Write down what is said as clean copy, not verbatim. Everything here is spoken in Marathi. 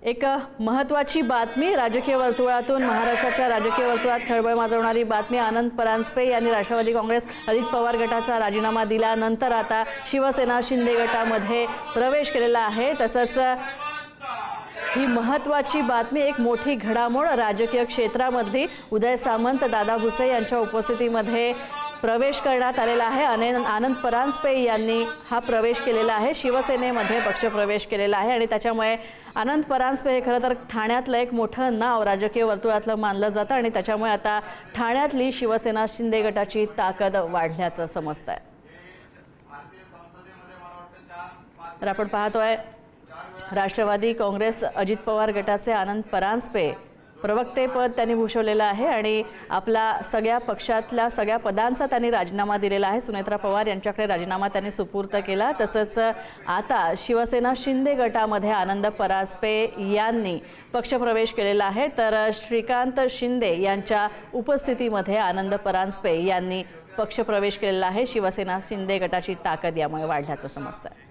एक महत्त्वाची बातमी राजकीय वर्तुळातून महाराष्ट्राच्या राजकीय वर्तुळात खळबळ माजवणारी बातमी। आनंद परांजपे यांनी राष्ट्रवादी काँग्रेस अजित पवार गटाचा राजीनामा दिल्यानंतर आता शिवसेना शिंदे गटामध्ये प्रवेश केलेला आहे। तसंच ही महत्त्वाची बातमी, एक मोठी घडामोड राजकीय क्षेत्रामधली। उदय सामंत, दादा भुसे यांच्या उपस्थितीमध्ये प्रवेश करण्यात आलेला आहे। आनंद परांजपे यांनी हा प्रवेश केलेला आहे, शिवसेनेमध्ये पक्षप्रवेश केलेला आहे आणि त्याच्यामुळे आनंद परांजपे हे खरं तर ठाण्यातलं एक मोठं नाव राजकीय वर्तुळातलं मानलं जातं आणि त्याच्यामुळे आता ठाण्यातली शिवसेना शिंदे गटाची ताकद वाढल्याचं समजतंय। तर आपण पाहतोय राष्ट्रवादी काँग्रेस अजित पवार गटाचे आनंद परांजपे प्रवक्तेपद त्यांनी भूषवलेलं आहे आणि आपला सगळ्या पक्षातल्या सगळ्या पदांचा त्यांनी राजीनामा दिलेला आहे। सुनेत्रा पवार यांच्याकडे राजीनामा त्यांनी सुपूर्द केला। तसंच आता शिवसेना शिंदे गटामध्ये आनंद परांजपे यांनी पक्षप्रवेश केलेला आहे। तर श्रीकांत शिंदे यांच्या उपस्थितीमध्ये आनंद परांजपे यांनी पक्षप्रवेश केलेला आहे। शिवसेना शिंदे गटाची ताकद यामुळे वाढल्याचं समजतंय।